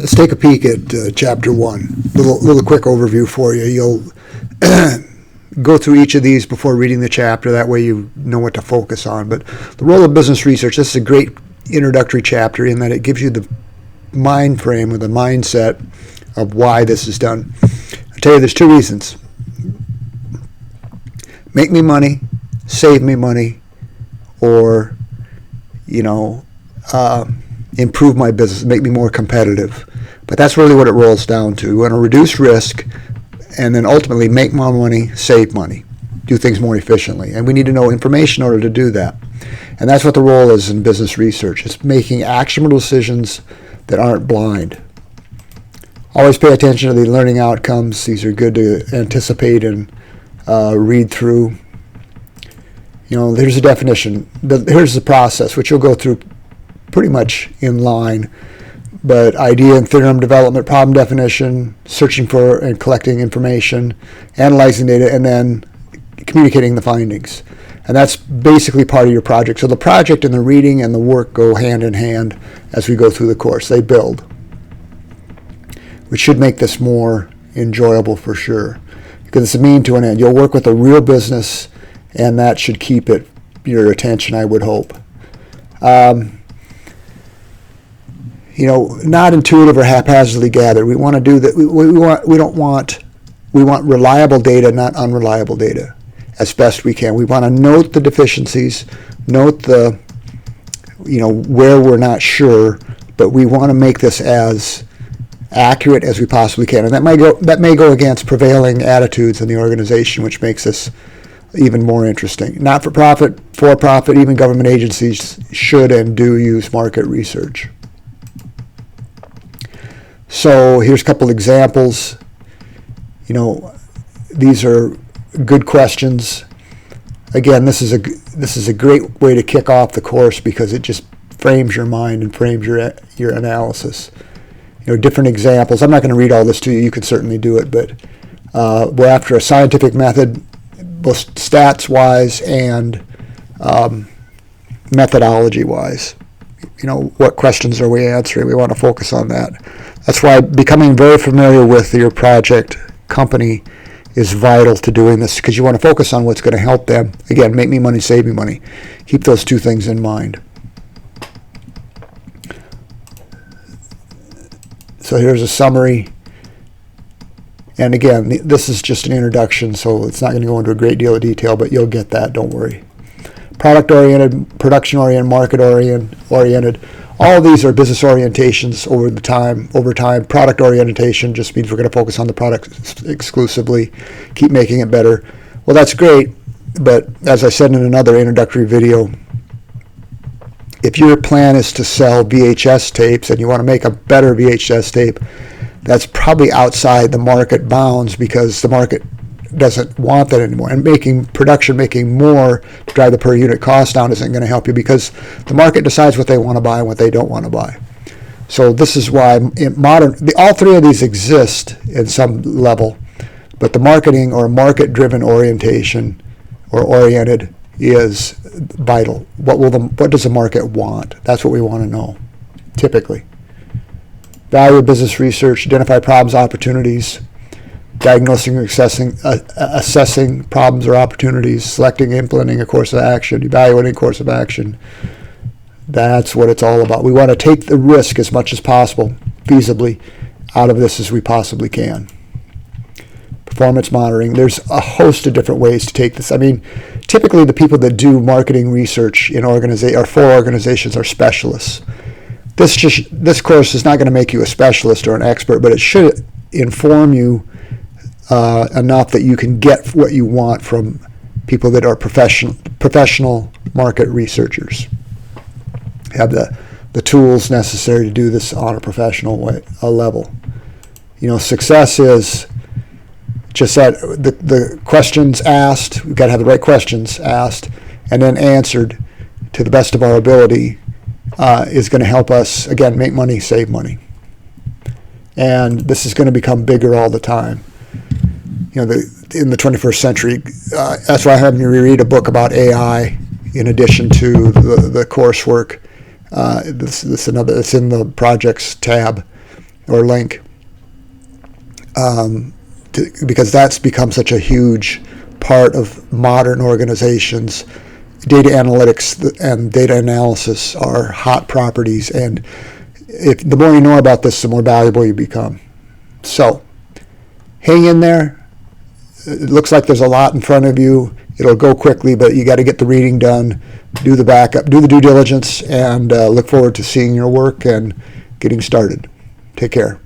Let's take a peek at Chapter 1. Little quick overview for you. You'll go through each of these before reading the chapter. That way you know what to focus on. But the role of business research, this is a great introductory chapter in that it gives you the mind frame or the mindset of why this is done. I'll tell you there's two reasons. Make me money, save me money, or, improve my business, make me more competitive. But that's really what it rolls down to. We want to reduce risk and then ultimately make more money, save money, do things more efficiently. And we need to know information in order to do that. And that's what the role is in business research. It's making actionable decisions that aren't blind. Always pay attention to the learning outcomes. These are good to anticipate and read through. Here's a definition. Here's the process, which you'll go through pretty much in line. But idea and theorem development, problem definition, searching for and collecting information, analyzing data, and then communicating the findings. And that's basically part of your project. So the project and the reading and the work go hand in hand as we go through the course. They build, which should make this more enjoyable for sure. Because it's a mean to an end. You'll work with a real business, and that should keep your attention, I would hope. Not intuitive or haphazardly gathered. We want to do that. We want reliable data, not unreliable data, as best we can. We want to note the deficiencies, note the, where we're not sure, but we want to make this as accurate as we possibly can. And that may go against prevailing attitudes in the organization, which makes this even more interesting. Not-for-profit, for-profit, even government agencies should and do use market research. So here's a couple examples. These are good questions. Again, this is a great way to kick off the course because it just frames your mind and frames your analysis. Different examples. I'm not going to read all this to you. You can certainly do it, but we're after a scientific method, both stats-wise and methodology-wise. What questions are we answering? We want to focus on that. That's why becoming very familiar with your project company is vital to doing this, because you want to focus on what's going to help them. Again, make me money, save me money. Keep those two things in mind. So here's a summary. And again, this is just an introduction, so it's not going to go into a great deal of detail, but you'll get that, don't worry. Product-oriented, production-oriented, market-oriented. All of these are business orientations over time. Product orientation just means we're going to focus on the product exclusively, keep making it better. Well, that's great, but as I said in another introductory video, if your plan is to sell VHS tapes and you want to make a better VHS tape, that's probably outside the market bounds because the market doesn't want that anymore. And making more to drive the per unit cost down isn't going to help you because the market decides what they want to buy and what they don't want to buy. So this is why all three of these exist in some level, but the marketing or market-driven orientation or oriented is vital. What does the market want? That's what we want to know, typically. Value of business research, identify problems, opportunities, diagnosing or assessing problems or opportunities, selecting, implementing a course of action, evaluating a course of action. That's what it's all about. We want to take the risk as much as possible, feasibly, out of this as we possibly can. Performance monitoring. There's a host of different ways to take this. I mean, typically the people that do marketing research in for organizations are specialists. This course is not going to make you a specialist or an expert, but it should inform you enough that you can get what you want from people that are professional market researchers. Have the tools necessary to do this on a professional level. Success is just that the questions asked, we've got to have the right questions asked, and then answered to the best of our ability is going to help us, again, make money, save money. And this is going to become bigger all the time. In the 21st century, that's why I have you read a book about AI in addition to the coursework. It's in the projects tab. or link, because that's become such a huge part of modern organizations. Data analytics and data analysis are hot properties, and the more you know about this, the more valuable you become. So hang in there. It looks like there's a lot in front of you. It'll go quickly, but you got to get the reading done, do the backup, do the due diligence, and look forward to seeing your work and getting started. Take care.